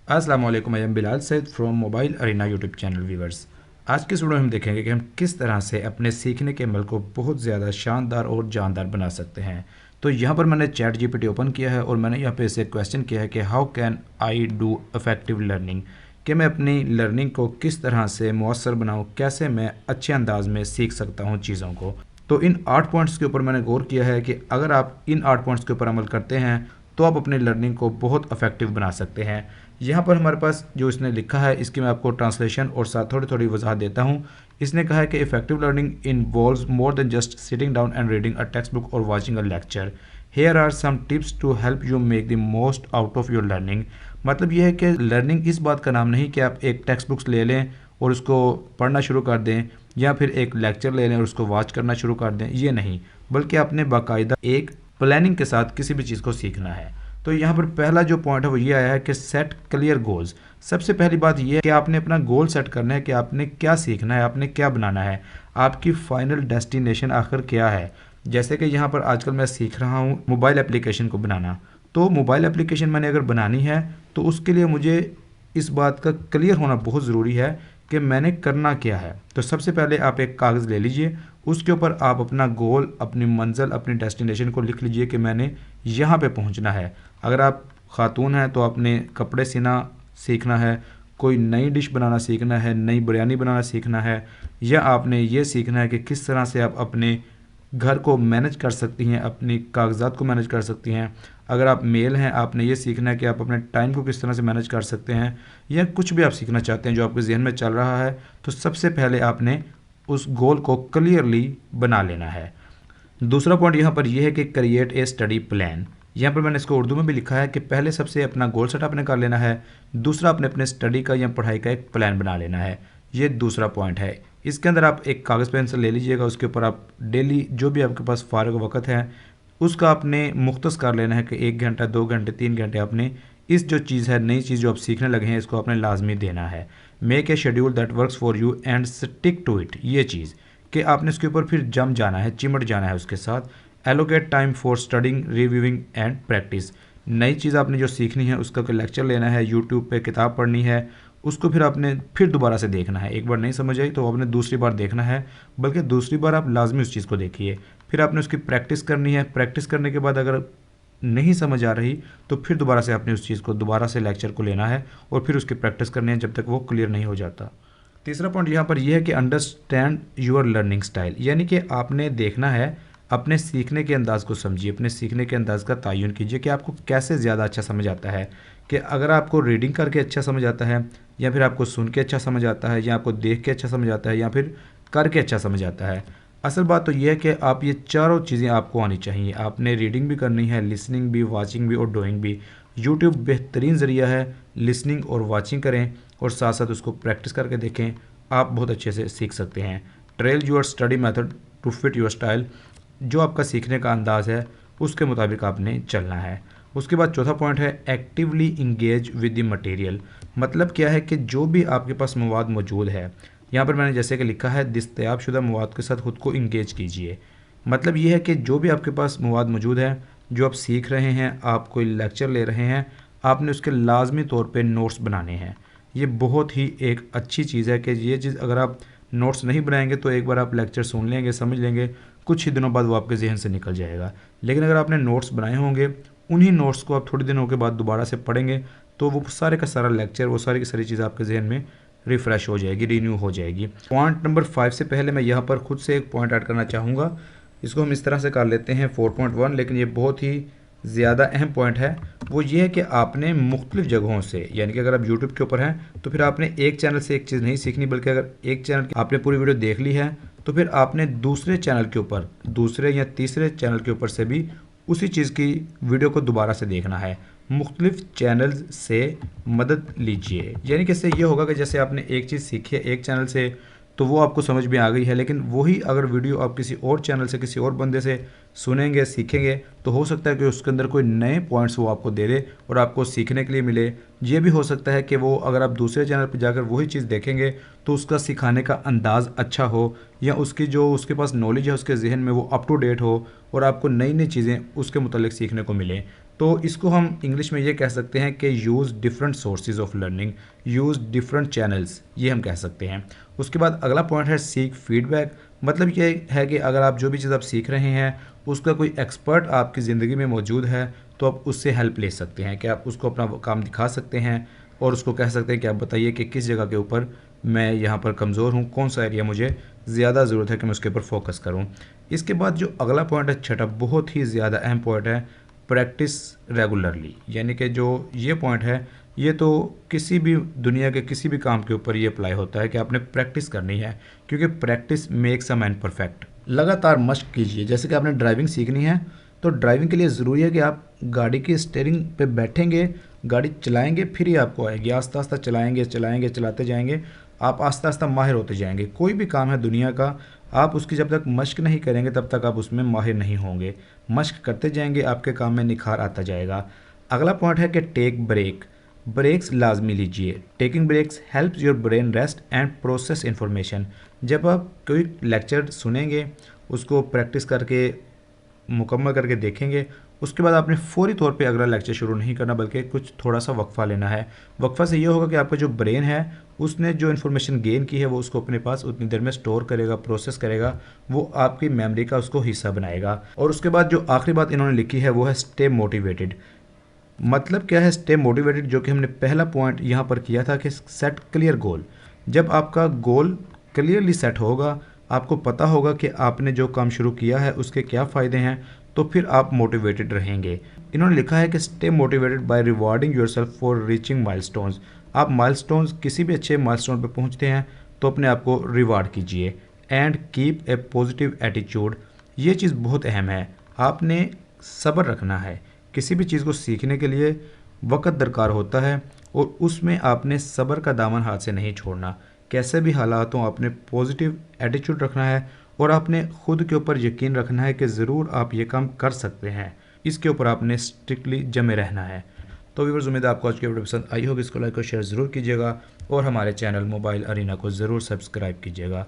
अस्सलाम वालेकुम, I am Bilal Saeed from Mobile Arena YouTube channel viewers. आज के वीडियो में हम देखेंगे कि हम किस तरह से अपने सीखने के अमल को बहुत ज़्यादा शानदार और जानदार बना सकते हैं। तो यहाँ पर मैंने चैट जीपीटी ओपन किया है और मैंने यहाँ पे इसे क्वेश्चन किया है कि how can I do effective learning, कि मैं अपनी लर्निंग को किस तरह से मौसर बनाऊँ, कैसे मैं अच्छे अंदाज में सीख सकता हूँ चीज़ों को। तो इन 8 पॉइंट्स के ऊपर मैंने गौर किया है कि अगर आप इन 8 पॉइंट्स के ऊपर अमल करते हैं तो आप अपनी लर्निंग को बहुत इफेक्टिव बना सकते हैं। यहाँ पर हमारे पास जो इसने लिखा है इसकी मैं आपको ट्रांसलेशन और साथ थोड़ी थोड़ी वजाहत देता हूँ। इसने कहा है कि effective learning involves more than just sitting down and reading a textbook और watching a lecture. Here are some tips to help you make the most out of your learning. मतलब यह है कि लर्निंग इस बात का नाम नहीं कि आप एक टेक्स्ट बुक्स ले लें और उसको पढ़ना शुरू कर दें या फिर एक लेक्चर ले लें और उसको वॉच करना शुरू कर दें, ये नहीं, बल्कि आपने बाकायदा एक प्लानिंग के साथ किसी भी चीज़ को सीखना है। तो यहाँ पर पहला जो पॉइंट है वो ये आया है कि सेट क्लियर गोल्स। सबसे पहली बात ये है कि आपने अपना गोल सेट करना है कि आपने क्या सीखना है, आपने क्या बनाना है, आपकी फाइनल डेस्टिनेशन आखिर क्या है। जैसे कि यहाँ पर आजकल मैं सीख रहा हूँ मोबाइल एप्लीकेशन को बनाना, तो मोबाइल एप्लीकेशन मैंने अगर बनानी है तो उसके लिए मुझे इस बात का क्लियर होना बहुत ज़रूरी है कि मैंने करना क्या है। तो सबसे पहले आप एक कागज़ ले लीजिए, उसके ऊपर आप अपना गोल, अपनी मंजिल, अपनी डेस्टिनेशन को लिख लीजिए कि मैंने यहाँ पे पहुँचना है। अगर आप ख़ातून हैं तो आपने कपड़े सिना सीखना है, कोई नई डिश बनाना सीखना है, नई बिरयानी बनाना सीखना है, या आपने ये सीखना है कि किस तरह से आप अपने घर को मैनेज कर सकती हैं, अपनी कागजात को मैनेज कर सकती हैं। अगर आप मेल हैं, आपने ये सीखना है कि आप अपने टाइम को किस तरह से मैनेज कर सकते हैं, या कुछ भी आप सीखना चाहते हैं जो आपके जहन में चल रहा है, तो सबसे पहले आपने उस गोल को क्लियरली बना लेना है। दूसरा पॉइंट यहाँ पर यह है कि क्रिएट ए स्टडी प्लान। यहाँ पर मैंने इसको उर्दू में भी लिखा है कि पहले सबसे अपना गोल सेट आपने कर लेना है, दूसरा आपने अपने स्टडी का या पढ़ाई का एक प्लान बना लेना है। ये दूसरा पॉइंट है। इसके अंदर आप एक कागज़ पेंसिल ले लीजिएगा, उसके ऊपर आप डेली जो भी आपके पास फ़ारग वक्त है उसका आपने मुख्तस कर लेना है कि 1 घंटा, 2 घंटे, 3 घंटे आपने इस जो चीज़ है, नई चीज़ जो आप सीखने लगे हैं, इसको आपने लाजमी देना है। Make a schedule that works for you and stick to it. ये चीज़ कि आपने इसके ऊपर फिर जम जाना है, चिमट जाना है उसके साथ। Allocate time for studying, reviewing and practice. नई चीज़ आपने जो सीखनी है उसका कोई लेक्चर लेना है, यूट्यूब पे किताब पढ़नी है, उसको फिर आपने फिर दोबारा से देखना है। एक बार नहीं समझ आई तो आपने दूसरी बार देखना है, बल्कि दूसरी बार आप लाजमी उस चीज़ को देखिए। फिर आपने उसकी प्रैक्टिस करनी है। प्रैक्टिस करने के बाद अगर नहीं समझ आ रही तो फिर दोबारा से आपने उस चीज़ को, दोबारा से लेक्चर को लेना है और फिर उसकी प्रैक्टिस करनी है जब तक वो क्लियर नहीं हो जाता। तीसरा पॉइंट यहाँ पर यह है कि अंडरस्टैंड योर लर्निंग स्टाइल, यानी कि आपने देखना है, अपने सीखने के अंदाज को समझिए, अपने सीखने के अंदाज का तयन कीजिए कि आपको कैसे ज़्यादा अच्छा समझ आता है। कि अगर आपको रीडिंग करके अच्छा समझ आता है, या फिर आपको सुन के अच्छा समझ आता है, या आपको देख के अच्छा समझ आता है, या फिर करके अच्छा समझ आता है। असल बात तो यह है कि आप ये चारों चीज़ें आपको आनी चाहिए। आपने रीडिंग भी करनी है, लिसनिंग भी, वाचिंग भी और डूइंग भी। यूट्यूब बेहतरीन ज़रिया है, लिसनिंग और वाचिंग करें और साथ साथ उसको प्रैक्टिस करके देखें, आप बहुत अच्छे से सीख सकते हैं। Trail your study method to fit your style. जो आपका सीखने का अंदाज़ है उसके मुताबिक आपने चलना है। उसके बाद चौथा पॉइंट है actively engage with the material. मतलब क्या है कि जो भी आपके पास मवाद मौजूद है, यहाँ पर मैंने जैसे कि लिखा है दस्तयाब शुदा मवाद के साथ ख़ुद को इंगेज कीजिए। मतलब ये है कि जो भी आपके पास मवाद मौजूद है, जो आप सीख रहे हैं, आप कोई लेक्चर ले रहे हैं, आपने उसके लाजमी तौर पे नोट्स बनाने हैं। ये बहुत ही एक अच्छी चीज़ है कि ये चीज़ अगर आप नोट्स नहीं बनाएंगे तो एक बार आप लेक्चर सुन लेंगे, समझ लेंगे, कुछ ही दिनों बाद वो आपके जहन से निकल जाएगा। लेकिन अगर आपने नोट्स बनाए होंगे, उन्हीं नोट्स को आप थोड़ी दिनों के बाद दोबारा से पढ़ेंगे तो वो सारे का सारा लेक्चर, वो सारी की सारी चीज़ आपके जहन में रिफ़्रेश हो जाएगी, रीन्यू हो जाएगी। पॉइंट नंबर 5 से पहले मैं यहाँ पर खुद से एक पॉइंट ऐड करना चाहूँगा। इसको हम इस तरह से कर लेते हैं 4.1, लेकिन ये बहुत ही ज़्यादा अहम पॉइंट है। वो ये है कि आपने मुख्तलिफ़ जगहों से, यानी कि अगर आप यूट्यूब के ऊपर हैं तो फिर आपने एक चैनल से एक चीज़ नहीं सीखनी, बल्कि अगर एक चैनल की आपने पूरी वीडियो देख ली है तो फिर आपने दूसरे चैनल के ऊपर, दूसरे या तीसरे चैनल के ऊपर से भी उसी चीज़ की वीडियो को दोबारा से देखना है। मुख्तलिफ़ चैनल्स से मदद लीजिए, यानी कि इससे ये होगा कि जैसे आपने एक चीज़ सीखी है एक चैनल से तो वो आपको समझ में आ गई है, लेकिन वही अगर वीडियो आप किसी और चैनल से, किसी और बंदे से सुनेंगे, सीखेंगे, तो हो सकता है कि उसके अंदर कोई नए पॉइंट्स वो आपको दे दे और आपको सीखने के लिए मिले। ये भी हो सकता है कि वो अगर आप दूसरे चैनल पर जाकर वही चीज़ देखेंगे तो उसका सिखाने का अंदाज़ अच्छा हो, या उसकी जो उसके पास नॉलेज है उसके जहन में वो अप टू डेट हो और आपको नई नई चीज़ें उसके मुतालिक सीखने को मिलें। तो इसको हम इंग्लिश में ये कह सकते हैं कि use different sources of learning, use different channels, ये हम कह सकते हैं। उसके बाद अगला पॉइंट है सीक फीडबैक। मतलब ये है कि अगर आप जो भी चीज़ आप सीख रहे हैं उसका कोई एक्सपर्ट आपकी ज़िंदगी में मौजूद है तो आप उससे हेल्प ले सकते हैं, कि आप उसको अपना काम दिखा सकते हैं और उसको कह सकते हैं कि आप बताइए कि किस जगह के ऊपर मैं यहाँ पर कमज़ोर हूँ, कौन सा एरिया मुझे ज़्यादा ज़रूरत है कि मैं उसके ऊपर फोकस करूँ। इसके बाद जो अगला पॉइंट है छठा, बहुत ही ज़्यादा अहम पॉइंट है, प्रैक्टिस रेगुलरली। यानी कि जो ये पॉइंट है ये तो किसी भी दुनिया के किसी भी काम के ऊपर ये अप्लाई होता है कि आपने प्रैक्टिस करनी है, क्योंकि practice makes a man perfect. लगातार मशक कीजिए। जैसे कि आपने ड्राइविंग सीखनी है तो ड्राइविंग के लिए ज़रूरी है कि आप गाड़ी की स्टीयरिंग पे बैठेंगे, गाड़ी चलाएंगे, फिर ही आपको आएगी। आस्ता आस्ता चलाएंगे चलाएंगे चलाते जाएंगे, आप आस्ता आस्ता माहिर होते जाएंगे। कोई भी काम है दुनिया का, आप उसकी जब तक मशक नहीं करेंगे तब तक आप उसमें माहिर नहीं होंगे। मशक करते जाएंगे, आपके काम में निखार आता जाएगा। अगला पॉइंट है कि टेक ब्रेक। ब्रेक्स लाजमी लीजिए। Taking breaks helps your brain rest and process information. जब आप कोई लेक्चर सुनेंगे, उसको प्रैक्टिस करके मुकम्मल करके देखेंगे, उसके बाद आपने फ़ौरी तौर पे अगला लेक्चर शुरू नहीं करना, बल्कि कुछ थोड़ा सा वक्फ़ा लेना है। वक्फ़ा से ये होगा कि आपका जो ब्रेन है उसने जो इन्फॉर्मेशन गेन की है वो उसको अपने पास उतनी देर में स्टोर करेगा, प्रोसेस करेगा, वो आपकी मेमोरी का उसको हिस्सा बनाएगा। और उसके बाद जो आखिरी बात इन्होंने लिखी है वो है स्टे मोटिवेटेड। मतलब क्या है स्टे मोटिवेटेड, जो कि हमने पहला पॉइंट यहाँ पर किया था कि सेट क्लियर गोल। जब आपका गोल क्लियरली सेट होगा, आपको पता होगा कि आपने जो काम शुरू किया है उसके क्या फ़ायदे हैं, तो फिर आप मोटिवेटेड रहेंगे। इन्होंने लिखा है कि stay motivated by rewarding yourself for reaching milestones. आप माइलस्टोन्स, किसी भी अच्छे माइलस्टोन पर पहुँचते हैं तो अपने आप को रिवार्ड कीजिए। And keep a positive attitude. ये चीज़ बहुत अहम है, आपने सब्र रखना है। किसी भी चीज़ को सीखने के लिए वक्त दरकार होता है और उसमें आपने सब्र का दामन हाथ से नहीं छोड़ना। कैसे भी हालात हों आपने पॉजिटिव एटीट्यूड रखना है और आपने खुद के ऊपर यकीन रखना है कि ज़रूर आप ये काम कर सकते हैं। इसके ऊपर आपने स्ट्रिक्टली जमे रहना है। तो व्यूअर्स, उम्मीद है आपको आज की वीडियो पसंद आई होगी। इसको लाइक और शेयर ज़रूर कीजिएगा और हमारे चैनल मोबाइल अरीना को ज़रूर सब्सक्राइब कीजिएगा।